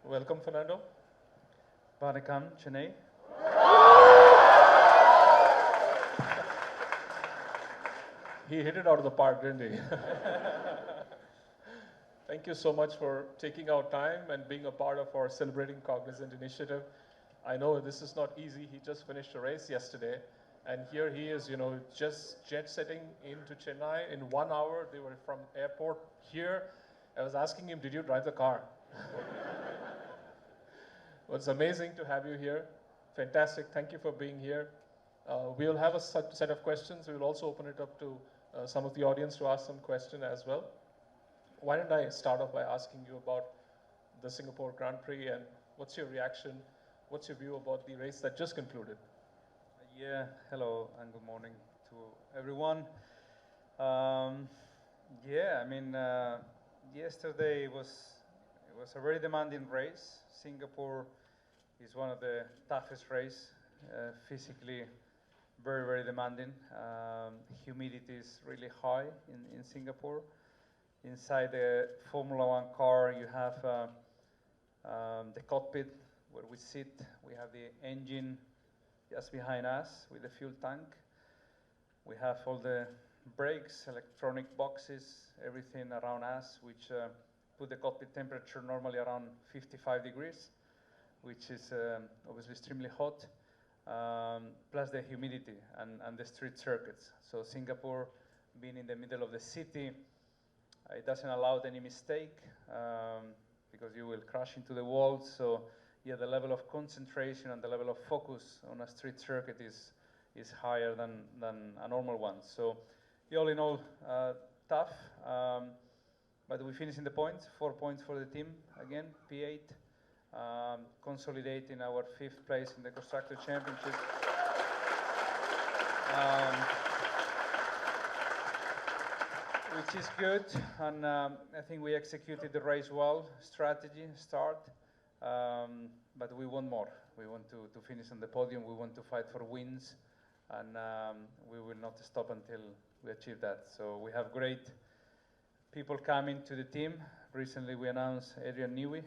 Welcome, Fernando. Vanakkam, Chennai. He hit it out of the park, didn't he? Thank you so much for taking out time and being a part of our Celebrating Cognizant initiative. I know this is not easy. He just finished a race yesterday, and here he is, just jet setting into Chennai in 1 hour. They were from airport here. I was asking him, did you drive the car? Well, it's amazing to have you here. Fantastic. Thank you for being here. We'll have a set of questions. We'll also open it up to some of the audience to ask some question as well. Why don't I start off by asking you about the Singapore Grand Prix and what's your reaction? What's your view about the race that just concluded? Yeah, hello and good morning to everyone. Yesterday it was a very demanding race. Singapore is one of the toughest races, physically very, very demanding. Humidity is really high in Singapore. Inside the Formula One car, you have the cockpit where we sit. We have the engine just behind us with the fuel tank. We have all the brakes, electronic boxes, everything around us, which put the cockpit temperature normally around 55 degrees, which is obviously extremely hot, plus the humidity and the street circuits. So Singapore, being in the middle of the city, it doesn't allow any mistake because you will crash into the wall. So yeah, the level of concentration and the level of focus on a street circuit is higher than a normal one. So all in all, tough, but we finished in the points, 4 points for the team, again, P8, consolidating our 5th place in the Constructor Championship. Which is good, and I think we executed the race well, strategy, start, but we want more. We want to finish on the podium, we want to fight for wins, and we will not stop until we achieve that. So we have great people coming to the team. Recently we announced Adrian Newey.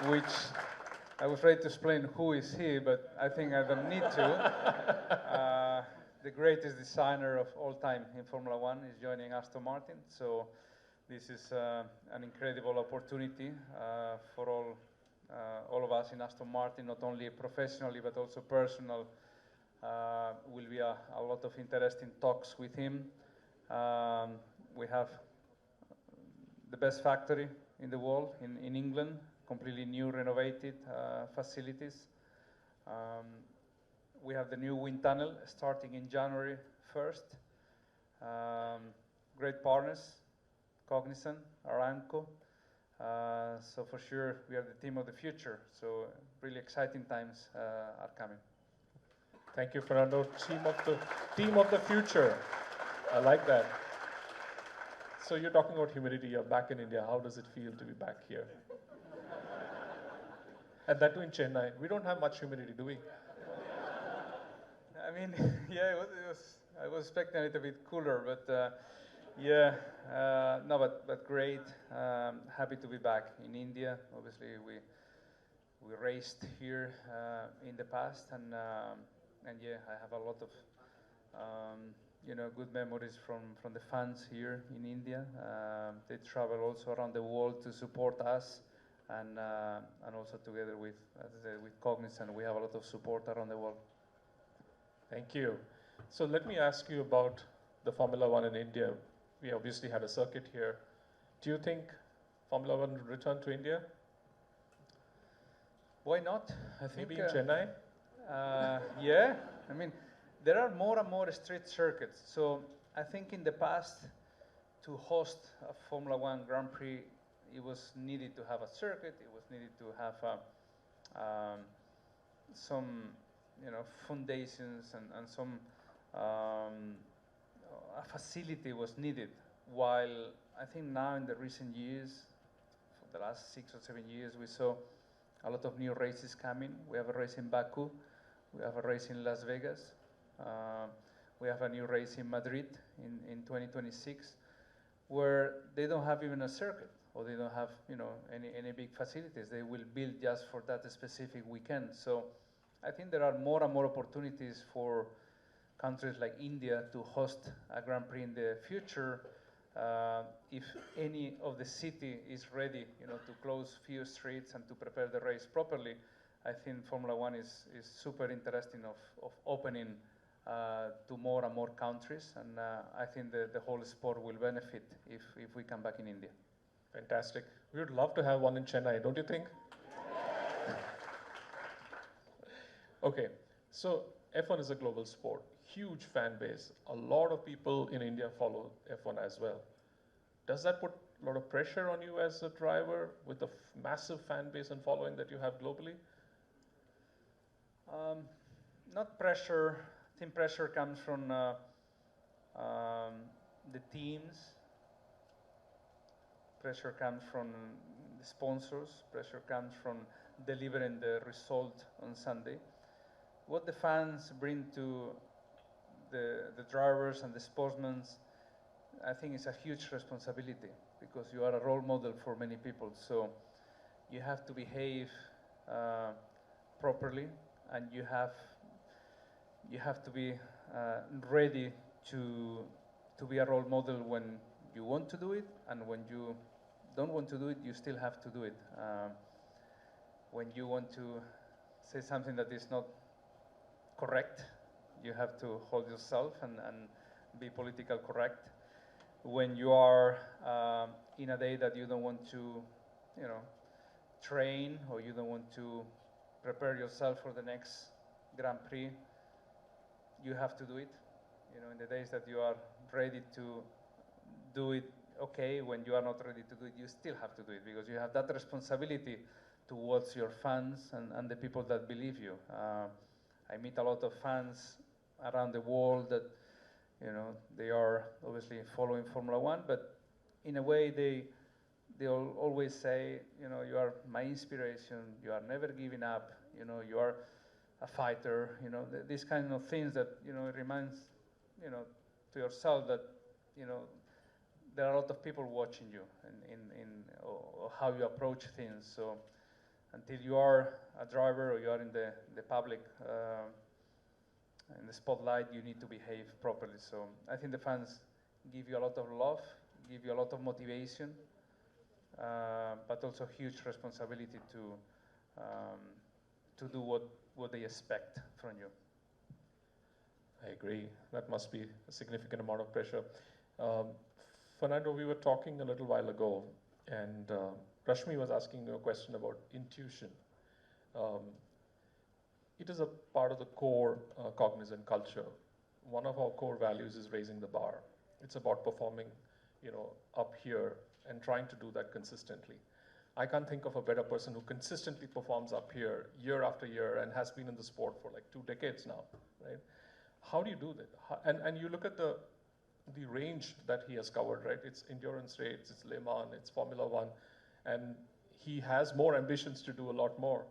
Which I was ready to explain who is he, but I think I don't need to. The greatest designer of all time in Formula One is joining Aston Martin, so this is an incredible opportunity for all of us in Aston Martin, not only professionally but also personal. Will be a lot of interesting talks with him. We have the best factory in the world in England, completely new renovated facilities. We have the new wind tunnel starting in January 1st. Great partners, Cognizant, Aramco. So for sure, we are the team of the future. So really exciting times are coming. Thank you, Fernando. Team of the future. I like that. So you're talking about humidity. You're back in India. How does it feel to be back here? And that too in Chennai. We don't have much humidity, do we? I mean, yeah, I was expecting a little bit cooler, but but great. Happy to be back in India. Obviously, we raced here in the past, and yeah, I have a lot of good memories from the fans here in India. They travel also around the world to support us. And also together with, as I said, with Cognizant, we have a lot of support around the world. Thank you. So let me ask you about the Formula One in India. We obviously had a circuit here. Do you think Formula One will return to India? Why not? I think maybe in Chennai? Yeah, I mean, there are more and more street circuits. So I think in the past, to host a Formula One Grand Prix, it was needed to have a circuit. It was needed to have some, foundations and some a facility was needed. While I think now in the recent years, for the last 6 or 7 years, we saw a lot of new races coming. We have a race in Baku. We have a race in Las Vegas. We have a new race in Madrid in 2026. where they don't have even a circuit, or they don't have, you know, any big facilities. They will build just for that specific weekend. So I think there are more and more opportunities for countries like India to host a Grand Prix in the future. If any of the city is ready, you know, to close few streets and to prepare the race properly, I think Formula One is super interesting of opening to more and more countries, and I think the whole sport will benefit if we come back in India. Fantastic. We would love to have one in Chennai, don't you think? Okay, so F1 is a global sport, huge fan base. A lot of people in India follow F1 as well. Does that put a lot of pressure on you as a driver with the massive fan base and following that you have globally? Not pressure. I think pressure comes from the teams. Pressure comes from the sponsors. Pressure comes from delivering the result on Sunday. What the fans bring to the drivers and the sportsmen, I think is a huge responsibility, because you are a role model for many people. So you have to behave properly, and you have to be ready to be a role model when you want to do it, and when you don't want to do it, you still have to do it. When you want to say something that is not correct, you have to hold yourself and be political correct. When you are in a day that you don't want to, you know, train, or you don't want to prepare yourself for the next Grand Prix, you have to do it. You know, in the days that you are ready to do it, okay. When you are not ready to do it, you still have to do it, because you have that responsibility towards your fans and the people that believe you. I meet a lot of fans around the world that, you know, they are obviously following Formula One, but in a way they always say, you know, you are my inspiration, you are never giving up, you know, you are a fighter, you know, these kind of things that, you know, it reminds, you know, to yourself that, you know, there are a lot of people watching you or how you approach things. So until you are a driver, or you are in the public, in the spotlight, you need to behave properly. So I think the fans give you a lot of love, give you a lot of motivation, but also huge responsibility to do what they expect from you. I agree. That must be a significant amount of pressure. Fernando, we were talking a little while ago, and Rashmi was asking you a question about intuition. It is a part of the core Cognizant culture. One of our core values is raising the bar. It's about performing, you know, up here and trying to do that consistently. I can't think of a better person who consistently performs up here year after year and has been in the sport for like 2 decades now, right? How do you do that? And you look at the range that he has covered, right? It's endurance rates, it's Le Mans, it's Formula One, and he has more ambitions to do a lot more.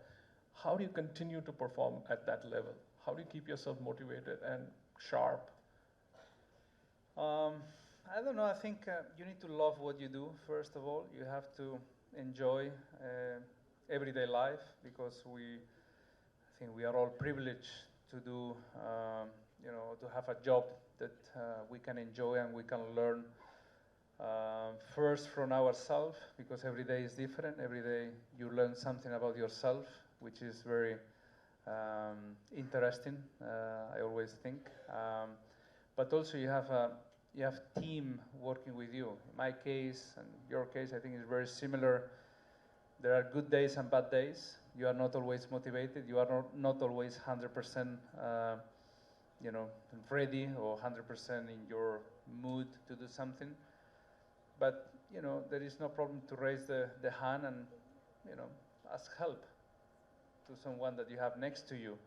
How do you continue to perform at that level? How do you keep yourself motivated and sharp? I don't know. I think you need to love what you do, first of all. You have to enjoy everyday life, because I think we are all privileged to do, you know, to have a job that we can enjoy and we can learn first from ourselves, because every day is different. Every day you learn something about yourself, which is very interesting, I always think. But also you have team working with you. In my case and your case, I think it's very similar. There are good days and bad days. You are not always motivated. You are not always 100%, you know, ready, or 100% in your mood to do something. But, you know, there is no problem to raise the hand and, you know, ask help to someone that you have next to you,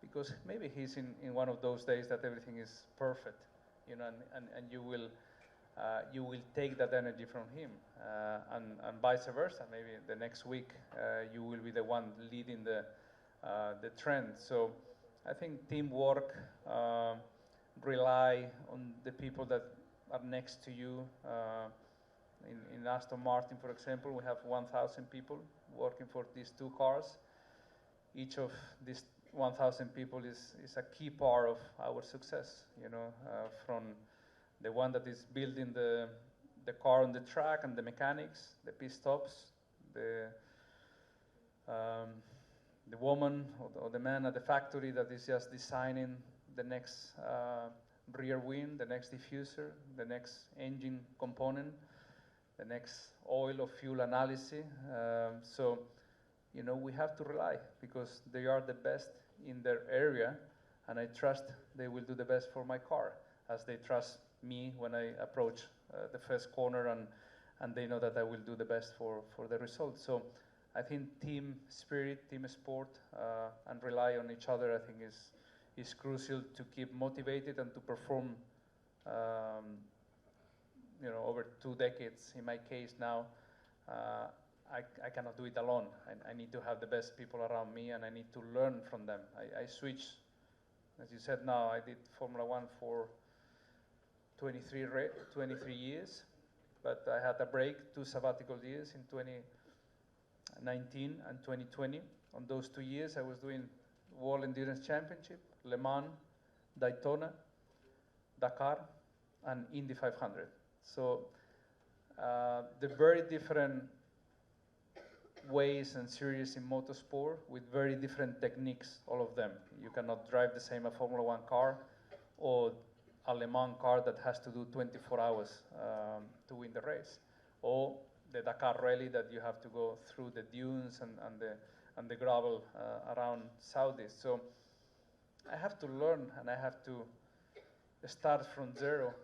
because maybe he's in one of those days that everything is perfect, you know, and you will take that energy from him, and vice versa. Maybe the next week you will be the one leading the trend. So I think teamwork, rely on the people that are next to you, In Aston Martin, for example, we have 1,000 people working for these two cars. Each of these 1,000 people is a key part of our success, from the one that is building the car on the track and the mechanics, the pit stops, the woman or the man at the factory that is just designing the next rear wing, the next diffuser, the next engine component, the next oil or fuel analysis. So, we have to rely because they are the best in their area, and I trust they will do the best for my car, as they trust me when I approach the first corner, and they know that I will do the best for the result. So I think team spirit, team sport, and rely on each other, I think is crucial to keep motivated and to perform over 2 decades. In my case now, I cannot do it alone. I need to have the best people around me, and I need to learn from them. I switched, as you said now, I did Formula One for 23 years, but I had a break, 2 sabbatical years in 2019 and 2020. On those 2 years, I was doing World Endurance Championship, Le Mans, Daytona, Dakar, and Indy 500. So the very different ways and series in motorsport with very different techniques, all of them. You cannot drive the same a Formula One car or a Le Mans car that has to do 24 hours to win the race, or the Dakar Rally that you have to go through the dunes and the gravel around Saudi. So I have to learn, and I have to start from zero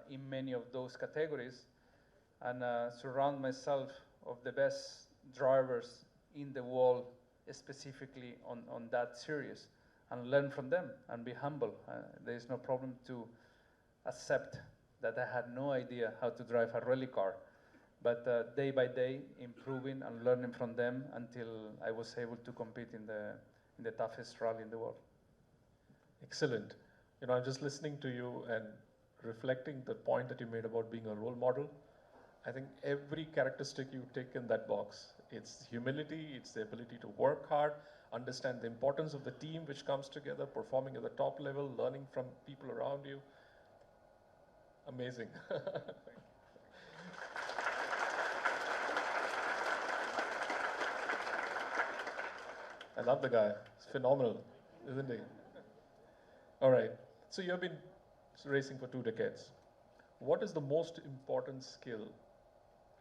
in many of those categories, and surround myself of the best drivers in the world, specifically on that series, and learn from them and be humble. There is no problem to accept that I had no idea how to drive a rally car, but day by day improving and learning from them until I was able to compete in the toughest rally in the world. Excellent. I'm just listening to you and reflecting the point that you made about being a role model. I think every characteristic you take in that box, it's humility, it's the ability to work hard, understand the importance of the team which comes together, performing at the top level, learning from people around you. Amazing. I love the guy. It's phenomenal, isn't he? All right. So you've been racing for 2 decades. What is the most important skill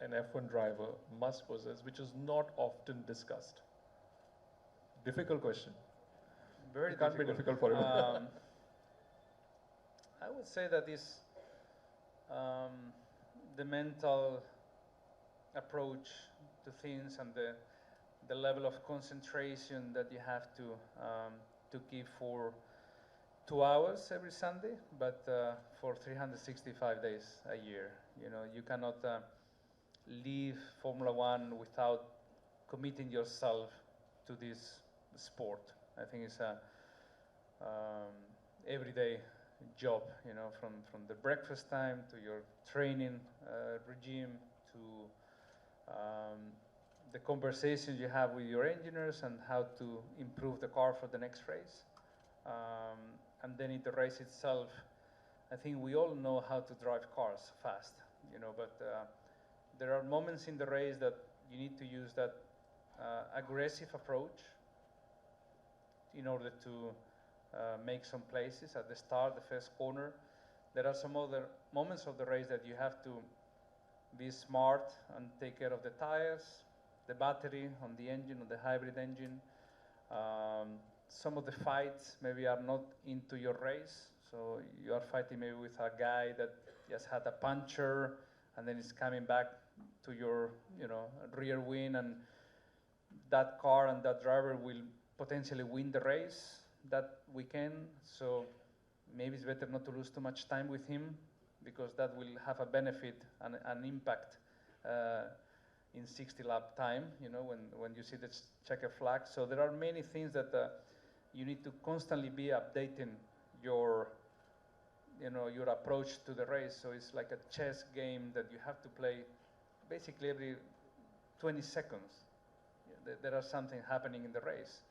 an F1 driver must possess, which is not often discussed? Difficult question. Very it can't be difficult for you. I would say that is the mental approach to things and the level of concentration that you have to give for 2 hours every Sunday, but for 365 days a year. You cannot leave Formula One without committing yourself to this sport. I think it's a everyday job, from the breakfast time to your training regime to the conversations you have with your engineers and how to improve the car for the next race. And then in the race itself, I think we all know how to drive cars fast, but there are moments in the race that you need to use that aggressive approach in order to make some places at the start, the first corner. There are some other moments of the race that you have to be smart and take care of the tires, the battery on the engine, on the hybrid engine. Some of the fights maybe are not into your race, so you are fighting maybe with a guy that just had a puncture and then is coming back to your rear wing, and that car and that driver will potentially win the race that weekend. So maybe it's better not to lose too much time with him, because that will have a benefit and an impact in 60 lap time, when you see the checker flag. So there are many things that you need to constantly be updating your approach to the race. So it's like a chess game that you have to play basically every 20 seconds. There are something happening in the race,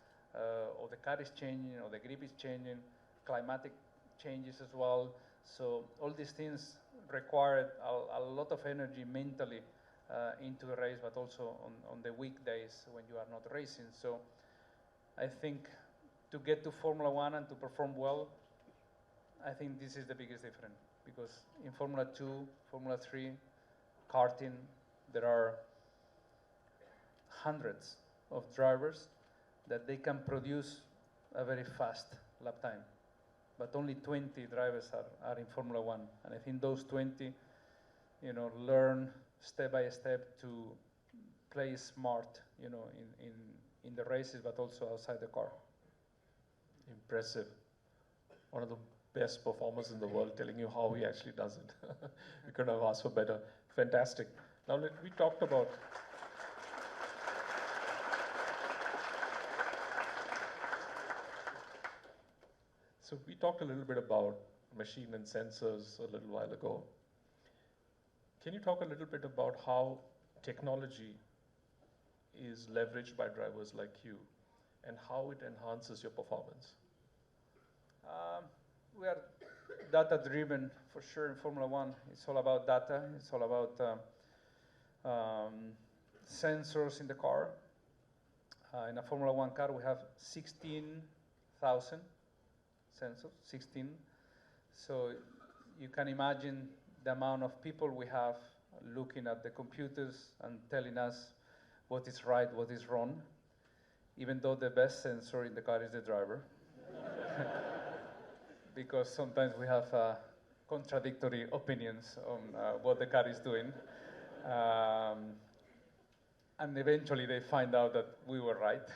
or the car is changing, or the grip is changing, climatic changes as well. So all these things require a lot of energy mentally into the race, but also on the weekdays when you are not racing. So I think to get to Formula One and to perform well, I think this is the biggest difference, because in Formula 2, Formula 3, karting, there are hundreds of drivers that they can produce a very fast lap time. But only 20 drivers are in Formula One. And I think those 20, learn step by step to play smart, in the races, but also outside the car. Impressive. One of the best performers in the world, telling you how he actually does it. We couldn't have asked for better. Fantastic. Now we talked about So we talked a little bit about machine and sensors a little while ago. Can you talk a little bit about how technology is leveraged by drivers like you and how it enhances your performance? We are data-driven for sure in Formula One. It's all about data. It's all about sensors in the car. In a Formula One car, we have 16,000 sensors, 16. So you can imagine the amount of people we have looking at the computers and telling us what is right, what is wrong, even though the best sensor in the car is the driver. Because sometimes we have contradictory opinions on what the car is doing. And eventually they find out that we were right.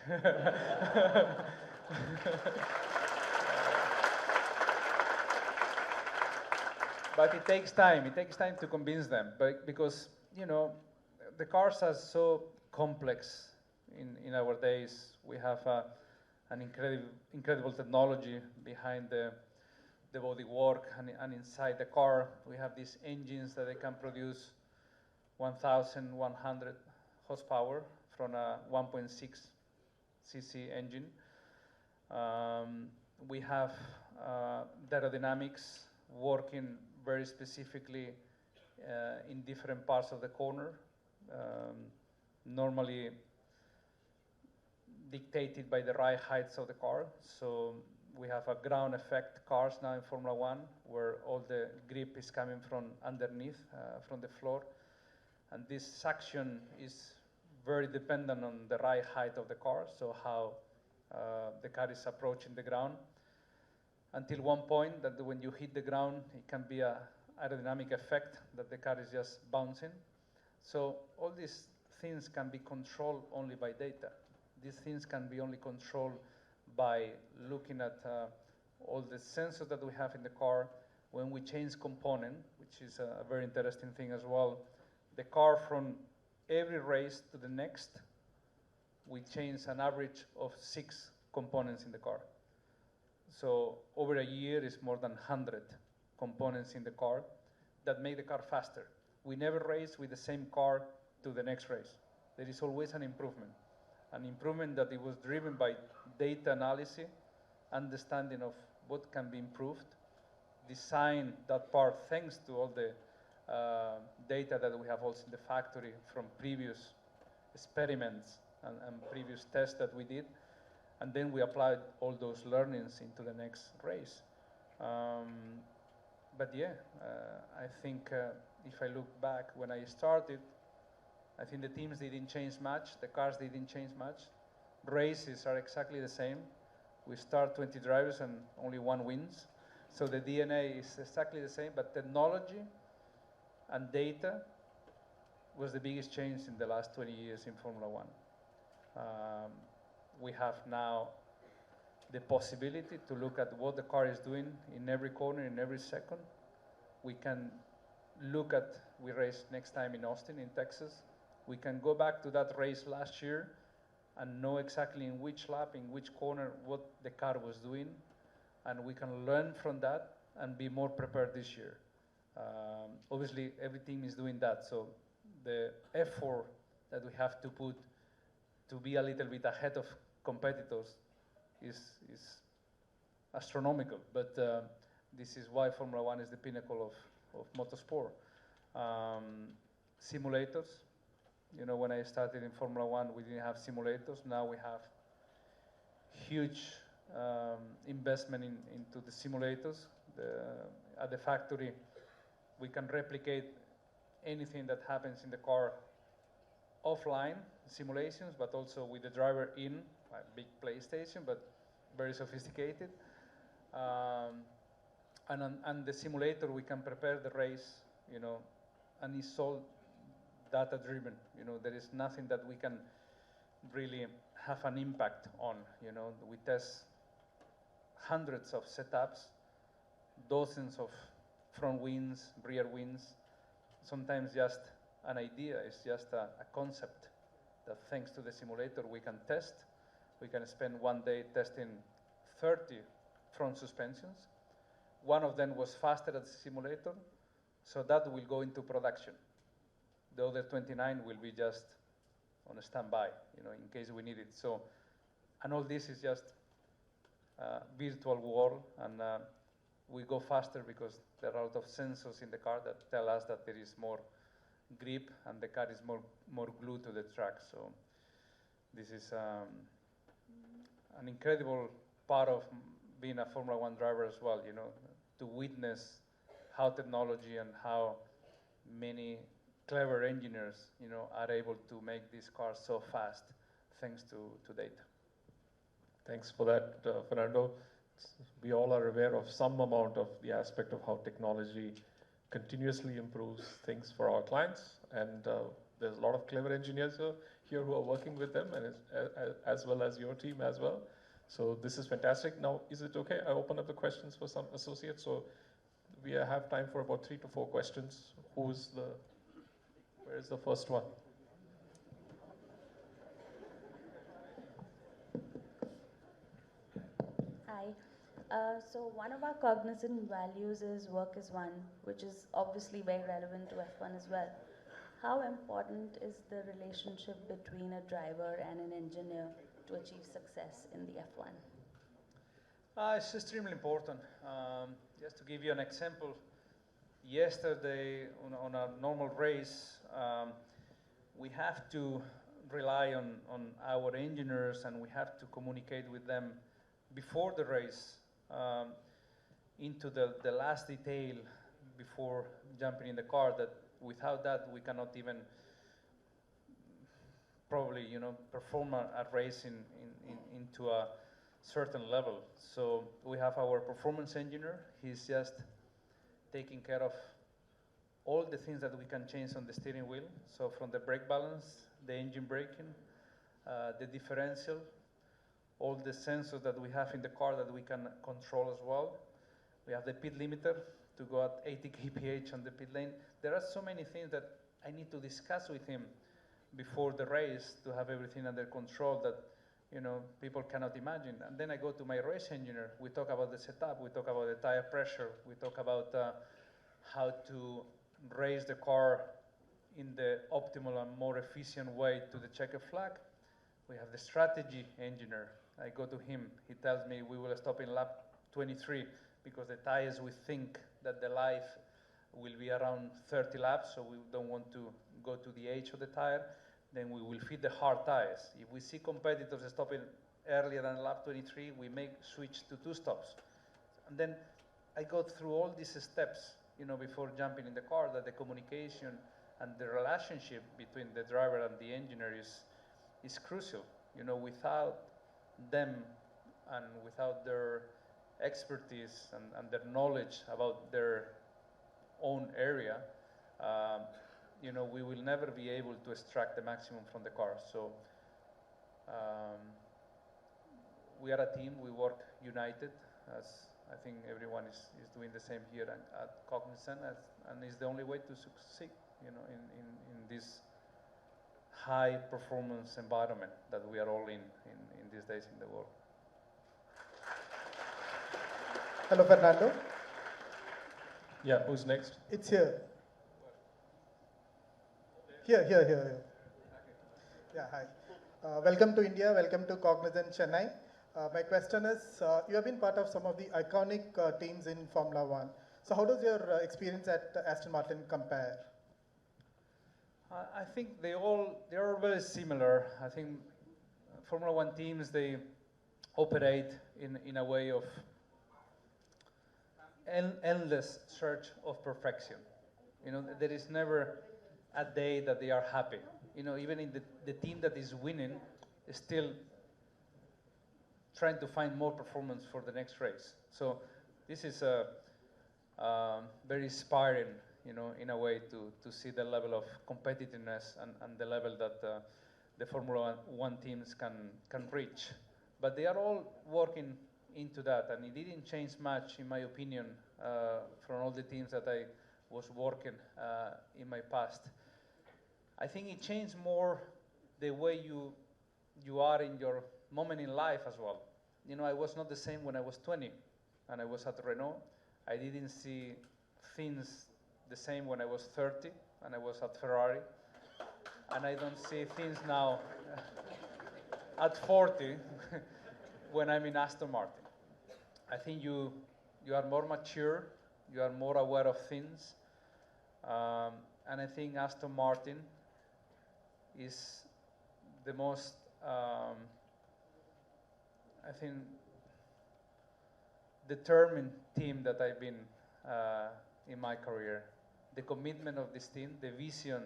But it takes time. It takes time to convince them, because the cars are so complex in our days. We have an incredible technology behind the bodywork and inside the car. We have these engines that they can produce 1,100 horsepower from a 1.6 cc engine. We have aerodynamics working very specifically in different parts of the corner, normally dictated by the ride heights of the car. So we have a ground effect cars now in Formula One, where all the grip is coming from underneath, from the floor. And this suction is very dependent on the ride height of the car, so how the car is approaching the ground. Until one point that when you hit the ground, it can be an aerodynamic effect that the car is just bouncing. So all these things can be controlled only by data. These things can be only controlled by looking at all the sensors that we have in the car. When we change component, which is a very interesting thing as well, the car from every race to the next, we change an average of 6 components in the car. So over a year is more than 100 components in the car that make the car faster. We never race with the same car to the next race. There is always an improvement that it was driven by data analysis, understanding of what can be improved, design that part thanks to all the data that we have also in the factory from previous experiments and previous tests that we did. And then we applied all those learnings into the next race. But yeah, I think if I look back when I started, I think the teams didn't change much, the cars didn't change much. Races are exactly the same. We start 20 drivers and only one wins. So the DNA is exactly the same, but technology and data was the biggest change in the last 20 years in Formula One. We have now the possibility to look at what the car is doing in every corner, in every second. We can look at, we race next time in Austin, in Texas. We can go back to that race last year and know exactly in which lap, in which corner, what the car was doing. And we can learn from that and be more prepared this year. Obviously, every team is doing that, so the effort that we have to put to be a little bit ahead of competitors is astronomical, but this is why Formula One is the pinnacle of motorsport. Simulators, you know, when I started in Formula One, we didn't have simulators. Now we have huge investment into the simulators. At the factory, we can replicate anything that happens in the car offline simulations, but also with the driver in a big PlayStation, but very sophisticated. And the simulator, we can prepare the race, you know, and it's all data-driven. You know, there is nothing that we can really have an impact on. You know, we test hundreds of setups, dozens of front wings, rear wings. Sometimes just an idea, it's just a concept that thanks to the simulator we can test. We can spend one day testing 30 front suspensions. One of them was faster at the simulator, so that will go into production. The other 29 will be just on a standby, you know, in case we need it. So, and all this is just virtual world, and we go faster because there are a lot of sensors in the car that tell us that there is more grip and the car is more glued to the track. So this is an incredible part of being a Formula One driver as well, you know, to witness how technology and how many clever engineers, you know, are able to make these cars so fast thanks to data. Thanks for that, Fernando. We all are aware of some amount of the aspect of how technology continuously improves things for our clients, and there's a lot of clever engineers here who are working with them, and as well as your team as well. So this is fantastic. Now, is it okay? I open up the questions for some associates. So we have time for about 3 to 4 questions. Where is the first one? Hi. So one of our Cognizant values is work is one, which is obviously very relevant to F1 as well. How important is the relationship between a driver and an engineer to achieve success in the F1? It's extremely important. Just to give you an example, yesterday on a normal race, we have to rely on our engineers, and we have to communicate with them before the race into the last detail before jumping in the car, that without that we cannot even probably, you know, perform a race into a certain level. So we have our performance engineer. He's just taking care of all the things that we can change on the steering wheel. So from the brake balance, the engine braking, the differential, all the sensors that we have in the car that we can control as well. We have the pit limiter to go at 80 kph on the pit lane. There are so many things that I need to discuss with him before the race to have everything under control that, you know, people cannot imagine. And then I go to my race engineer. We talk about the setup. We talk about the tire pressure. We talk about how to raise the car in the optimal and more efficient way to the checkered flag. We have the strategy engineer. I go to him. He tells me we will stop in lap 23 because the tires, we think that the life will be around 30 laps, so we don't want to go to the age of the tire. Then we will feed the hard tires. If we see competitors stopping earlier than lap 23, we may switch to 2 stops. And then I go through all these steps, you know, before jumping in the car, that the communication and the relationship between the driver and the engineer is crucial. You know, without them and without their expertise and their knowledge about their own area, you know, we will never be able to extract the maximum from the car. So we are a team. We work united, as I think everyone is doing the same here at Cognizant, and it's the only way to succeed, you know, in this high performance environment that we are all in these days in the world. Hello, Fernando. Yeah, who's next? It's here. Here. Yeah, hi. Welcome to India, welcome to Cognizant Chennai. My question is, you have been part of some of the iconic teams in Formula One. So how does your experience at Aston Martin compare? I think they are very similar. I think Formula One teams, they operate in a way of endless search of perfection. You know, there is never a day that they are happy. You know, even in the team that is winning is still trying to find more performance for the next race. So this is very inspiring, you know, in a way to see the level of competitiveness and the level that the Formula One teams can reach. But they are all working into that, and it didn't change much, in my opinion, from all the teams that I was working in my past. I think it changed more the way you are in your moment in life as well. You know, I was not the same when I was 20 and I was at Renault. I didn't see things the same when I was 30 and I was at Ferrari. And I don't see things now at 40 when I'm in Aston Martin. I think you are more mature, you are more aware of things. And I think Aston Martin is the most, I think, determined team that I've been in my career. The commitment of this team, the vision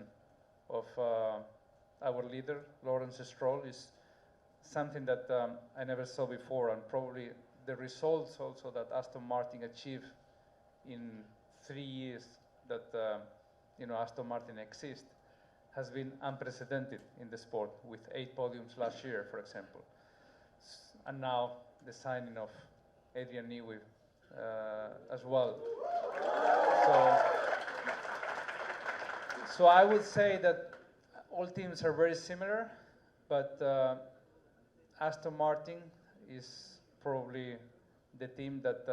of our leader, Lawrence Stroll, is something that I never saw before, and probably the results also that Aston Martin achieved in 3 years that Aston Martin exists has been unprecedented in the sport, with 8 podiums last year, for example. And now the signing of Adrian Newey as well. So I would say that all teams are very similar, but Aston Martin is probably the team that,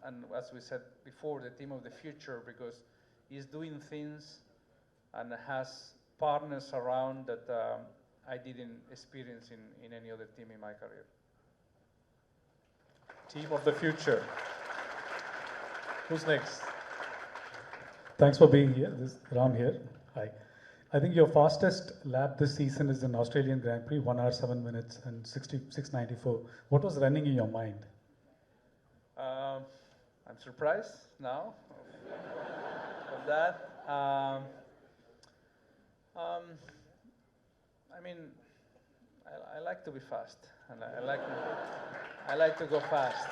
and as we said before, the team of the future, because he's doing things and has partners around that I didn't experience in any other team in my career. Team of the future. Who's next? Thanks for being here. This is Ram here. Hi. I think your fastest lap this season is an Australian Grand Prix, 1 hour, 7 minutes and 66.94. What was running in your mind? I'm surprised now of that. I mean, I like to be fast, and I like to go fast.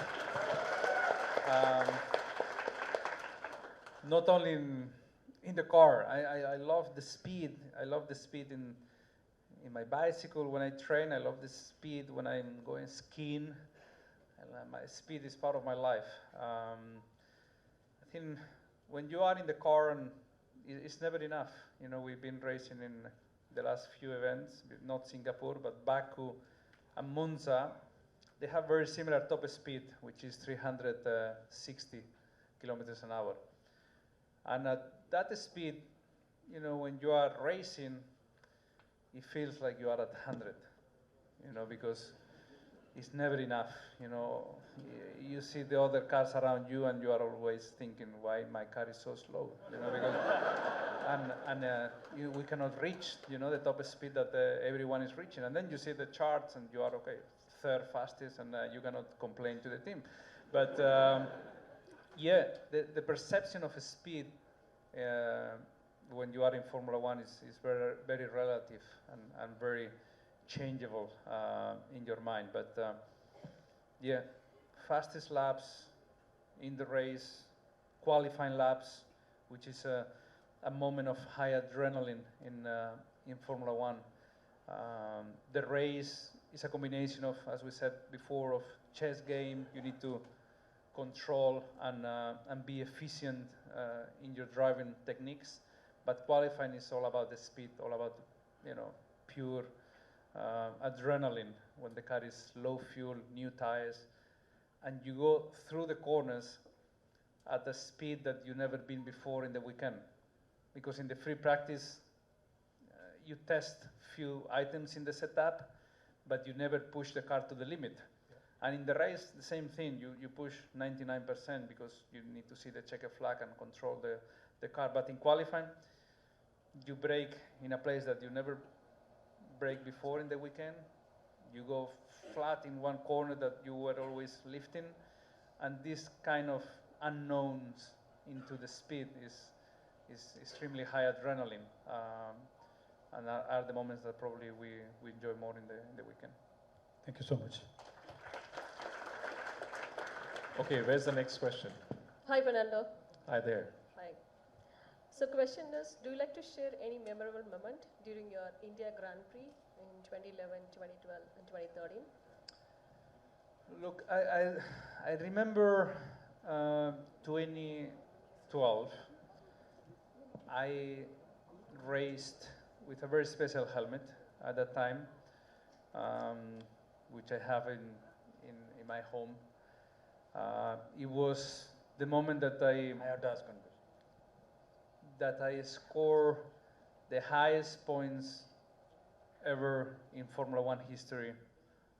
Not only in the car. I love the speed. I love the speed in my bicycle when I train. I love the speed when I'm going skiing. And my speed is part of my life. I think when you are in the car, and it's never enough. You know, we've been racing in the last few events, not Singapore, but Baku and Monza. They have very similar top speed, which is 360 kilometers an hour. And at that speed, you know, when you are racing, it feels like you are at 100, you know, because it's never enough. You know, you see the other cars around you, and you are always thinking, why my car is so slow? You know, because we cannot reach, you know, the top speed that everyone is reaching. And then you see the charts, and you are okay, third fastest, and you cannot complain to the team. But yeah, the perception of speed when you are in Formula One is very, very relative and very changeable in your mind. But yeah, fastest laps in the race, qualifying laps, which is a moment of high adrenaline in Formula One. The race is a combination of, as we said before, of chess game. You need to control and be efficient in your driving techniques. But qualifying is all about the speed, all about, you know, pure adrenaline when the car is low fuel, new tires, and you go through the corners at the speed that you've never been before in the weekend. Because in the free practice, you test few items in the setup, but you never push the car to the limit. And in the race, the same thing. You push 99% because you need to see the checker flag and control the car. But in qualifying, you brake in a place that you never brake before in the weekend. You go flat in one corner that you were always lifting. And this kind of unknowns into the speed is extremely high adrenaline. And are the moments that probably we enjoy more in the weekend. Thank you so much. Okay, where's the next question? Hi, Fernando. Hi there. Hi. So question is, do you like to share any memorable moment during your India Grand Prix in 2011, 2012, and 2013? Look, I remember 2012, I raced with a very special helmet at that time, which I have in my home. It was the moment that I scored the highest points ever in Formula One history,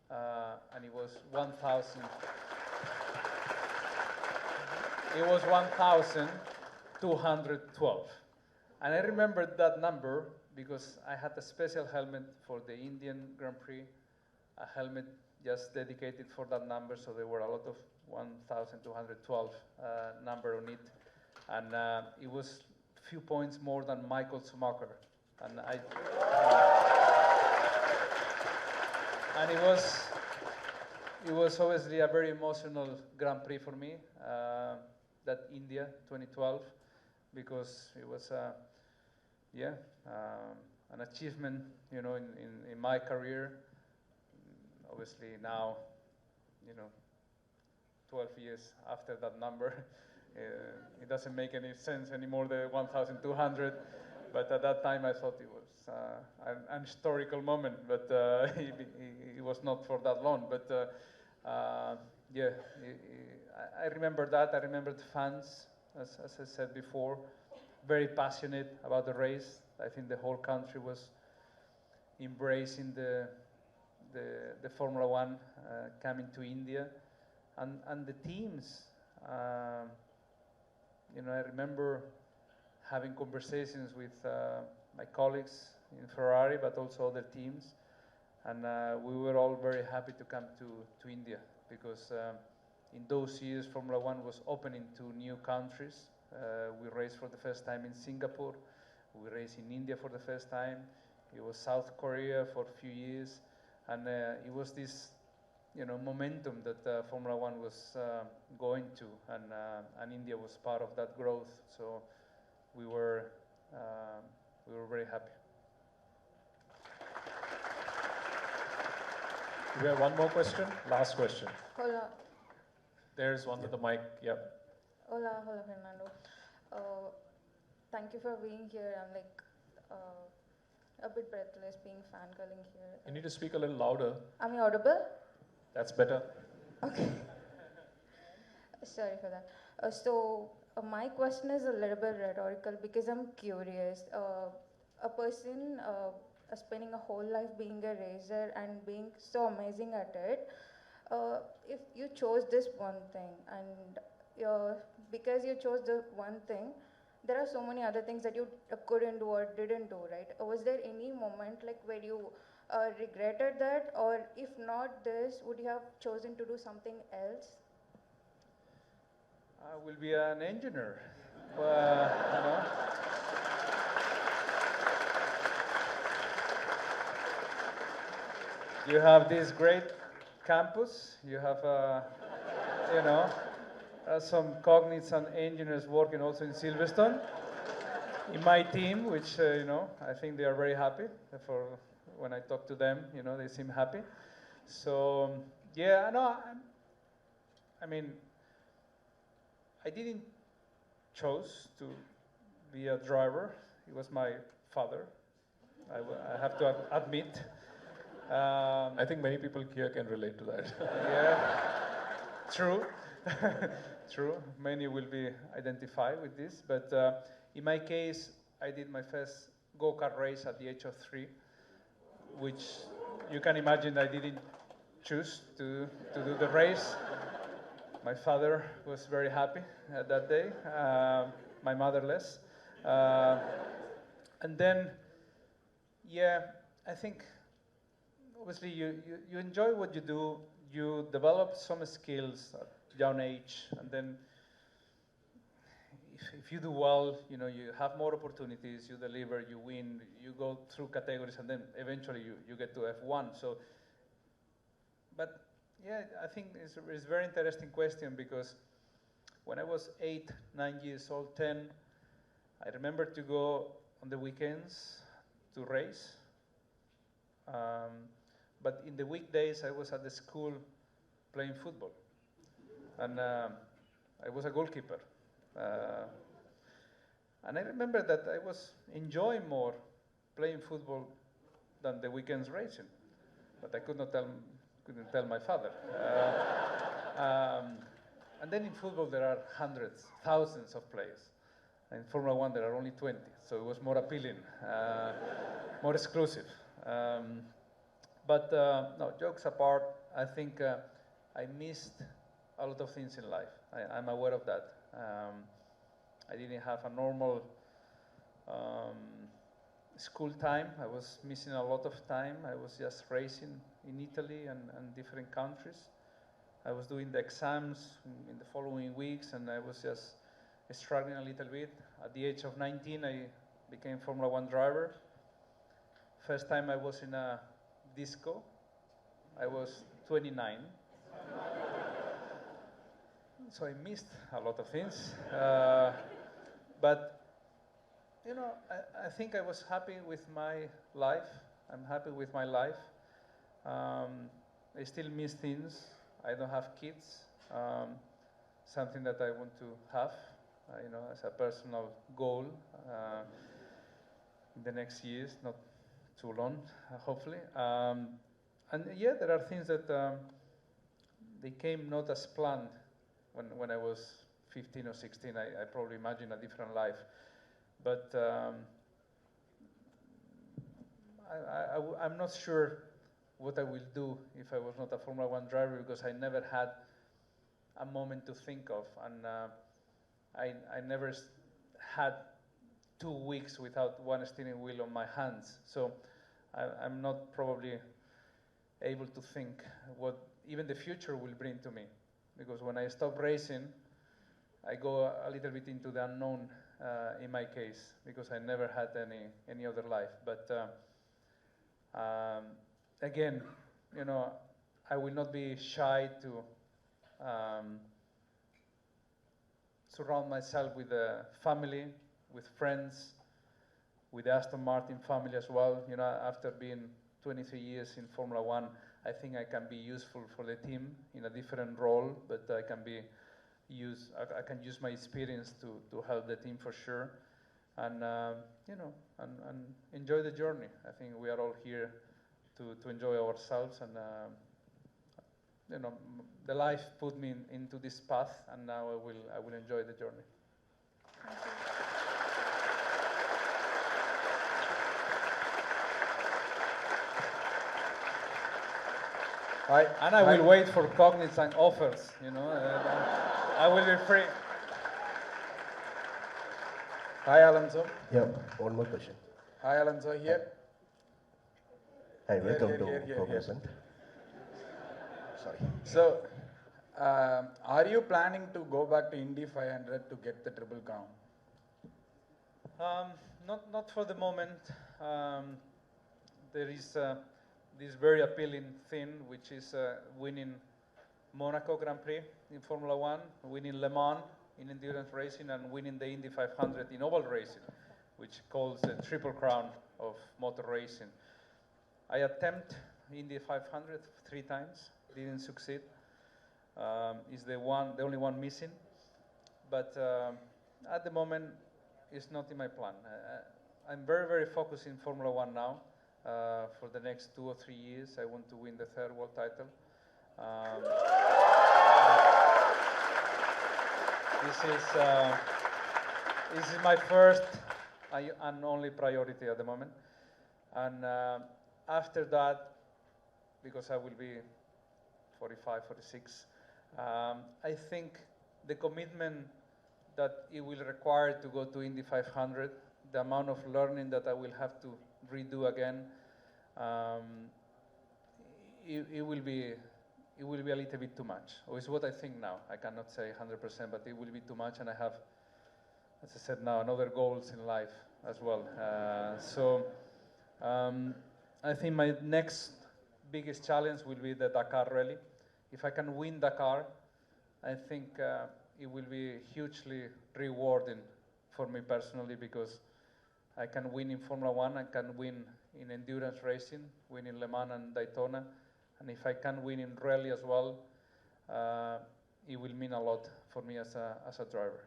and it was 1,000. It was 1,212, and I remember that number because I had a special helmet for the Indian Grand Prix, a helmet just dedicated for that number, so there were a lot of 1,212 number on it, and it was few points more than Michael Schumacher, and it was obviously a very emotional Grand Prix for me, that India 2012, because it was an achievement, in my career. Obviously now, 12 years after that number, it doesn't make any sense anymore, the 1,200, but at that time I thought it was an historical moment, but it was not for that long. But I remember that. I remember the fans, as I said before, very passionate about the race. I think the whole country was embracing the Formula One coming to India, and the teams. I remember having conversations with my colleagues in Ferrari, but also other teams, and we were all very happy to come to India because in those years Formula One was opening to new countries. We raced for the first time in Singapore. We raced in India for the first time. It was South Korea for a few years, and it was this, momentum that Formula One was going to, and India was part of that growth. So we were very happy. We have one more question. Last question. Hola. There's one with the mic. Yep. Hola, Fernando. Thank you for being here. I'm a bit breathless being fangirling here. You need to speak a little louder. Am I audible? That's better. Okay. Sorry for that. My question is a little bit rhetorical because I'm curious. A person spending a whole life being a racer and being so amazing at it, if you chose this one thing, and because you chose the one thing, there are so many other things that you couldn't do or didn't do, right? Was there any moment where you regretted that, or if not this, would you have chosen to do something else? I will be an engineer. You have this great campus. You have, some Cognizant engineers working also in Silverstone. In my team, which, I think they are very happy for when I talk to them, they seem happy. So, I didn't choose to be a driver. It was my father, I have to admit. I think many people here can relate to that. Yeah, true. true. Many will be identified with this, but in my case, I did my first go-kart race at the age of 3, which you can imagine I didn't choose to do the race. My father was very happy that day, my mother less. And then, yeah, I think obviously you enjoy what you do, you develop some skills at young age, and then if you do well, you know, you have more opportunities, you deliver, you win, you go through categories, and then eventually you get to F1. So, but yeah, I think it's a very interesting question, because when I was 8, 9 years old, 10, I remember to go on the weekends to race. But in the weekdays, I was at the school playing football. And I was a goalkeeper. And I remember that I was enjoying more playing football than the weekends racing. But I couldn't tell my father. And then in football, there are hundreds, thousands of players. In Formula One, there are only 20, so it was more appealing, more exclusive. But no, jokes apart, I think I missed a lot of things in life. I'm aware of that. I didn't have a normal school time. I was missing a lot of time. I was just racing in Italy and different countries. I was doing the exams in the following weeks, and I was just struggling a little bit. At the age of 19, I became Formula One driver. First time I was in a disco, I was 29. So I missed a lot of things. But, you know, I think I was happy with my life. I'm happy with my life. I still miss things. I don't have kids. Something that I want to have, you know, as a personal goal in the next years, not too long, hopefully. And yeah, there are things that they came not as planned when I was 15 or 16. I probably imagined a different life. But I'm not sure what I will do if I was not a Formula One driver, because I never had a moment to think of, and I never had 2 weeks without one steering wheel on my hands. So I'm not probably able to think what even the future will bring to me, because when I stop racing, I go a little bit into the unknown in my case, because I never had any other life. But again, you know, I will not be shy to surround myself with a family, with friends, with the Aston Martin family as well. You know, after being 23 years in Formula One, I think I can be useful for the team in a different role, but I can use my experience to help the team for sure, and you know, and enjoy the journey. I think we are all here to enjoy ourselves, and you know, the life put me into this path, and now I will enjoy the journey. Thank you. And I will wait for Cognizant offers, you know. I will be free. Hi, Alonso. Yeah, one more question. Hi, Alonso. Here. Hi, welcome here. to Cognizant. Sorry. So, are you planning to go back to Indy 500 to get the Triple Crown? Not for the moment. There is this very appealing thing, which is winning Monaco Grand Prix in Formula One, winning Le Mans in endurance racing, and winning the Indy 500 in oval racing, which calls the Triple Crown of motor racing. I attempt Indy 500 3 times, didn't succeed. Is the only one missing, but at the moment it's not in my plan. I'm very focused in Formula One now. For the next 2 or 3 years, I want to win the 3rd world title. This is my first and only priority at the moment. And after that, because I will be 45, 46, I think the commitment that it will require to go to Indy 500, the amount of learning that I will have to redo again, it will be a little bit too much, or is what I think now. I cannot say 100%, but it will be too much, and I have, as I said now, another goals in life as well. I think my next biggest challenge will be the Dakar Rally. If I can win Dakar, I think it will be hugely rewarding for me personally, because I can win in Formula One, I can win in endurance racing, win in Le Mans and Daytona, and if I can win in rally as well, it will mean a lot for me as a driver.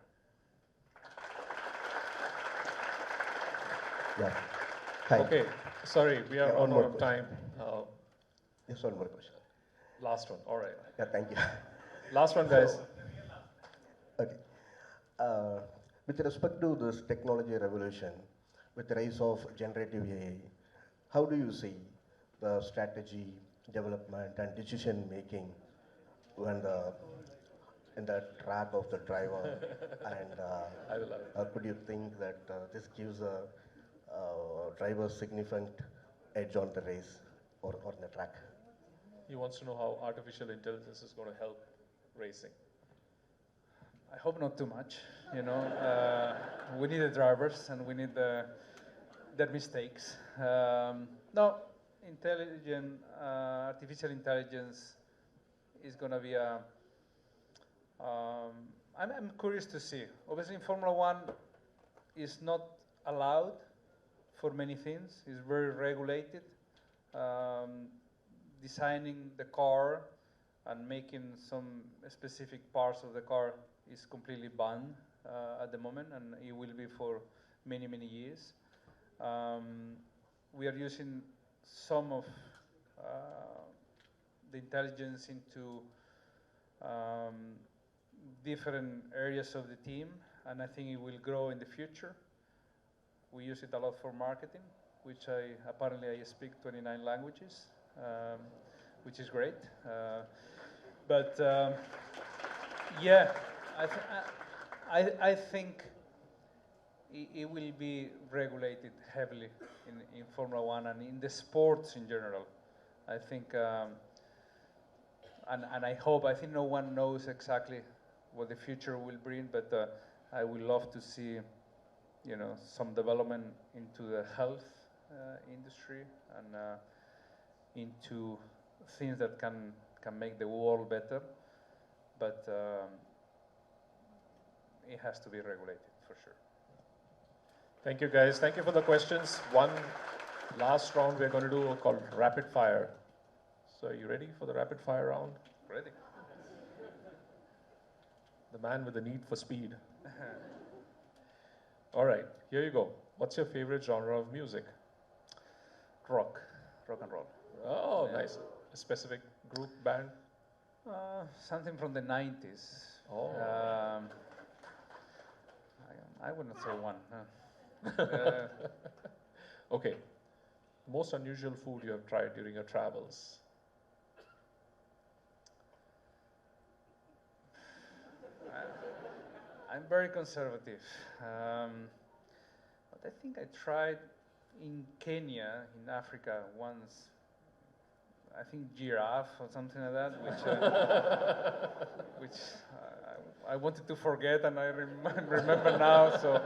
Yeah. Hi. Okay, sorry, we are Yeah, one out more of time. Just one more question. Last one, all right. Yeah, thank you. Last one, guys. Okay. With respect to this technology revolution, with the rise of generative AI, how do you see the strategy, development, and decision making when in the track of the driver? And I will love it. could you think that this gives a driver significant edge on the race or on the track? He wants to know how artificial intelligence is going to help racing. I hope not too much. You know, we need the drivers and we need their mistakes. No, artificial intelligence is going to be a. I'm curious to see. Obviously, in Formula One, it's not allowed for many things. It's very regulated. Designing the car and making some specific parts of the car is completely banned at the moment, and it will be for many, many years. We are using some of the intelligence into different areas of the team, and I think it will grow in the future. We use it a lot for marketing, which apparently I speak 29 languages, which is great. Yeah, I think it will be regulated heavily in Formula One and in the sports in general. I think, and I hope, I think no one knows exactly what the future will bring, but I would love to see, you know, some development into the health industry and into things that can make the world better, but it has to be regulated for sure. Thank you, guys. Thank you for the questions. One last round we're going to do called rapid fire. So are you ready for the rapid fire round? Ready. The man with the need for speed. All right, here you go. What's your favorite genre of music? Rock and roll. Oh, Yeah. nice. A specific group, band? Something from the 90s. Oh. I wouldn't say one. Okay. Most unusual food you have tried during your travels? I'm very conservative. But I think I tried in Kenya, in Africa, once. I think giraffe or something like that, which I wanted to forget, and I remember now. So,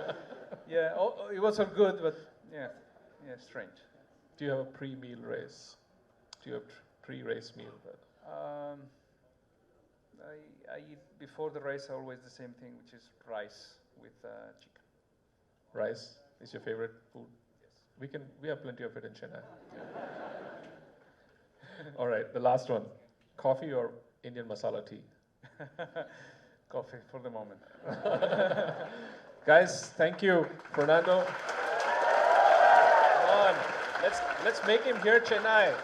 yeah, it was all good, but yeah, strange. Do you have a pre-meal race? Do you have pre-race meal? I eat before the race always the same thing, which is rice with chicken. Rice is your favorite food? Yes. We have plenty of it in Chennai. All right, the last one. Coffee or Indian masala tea? Coffee for the moment. Guys, thank you. Fernando. Come on, let's make him hear Chennai.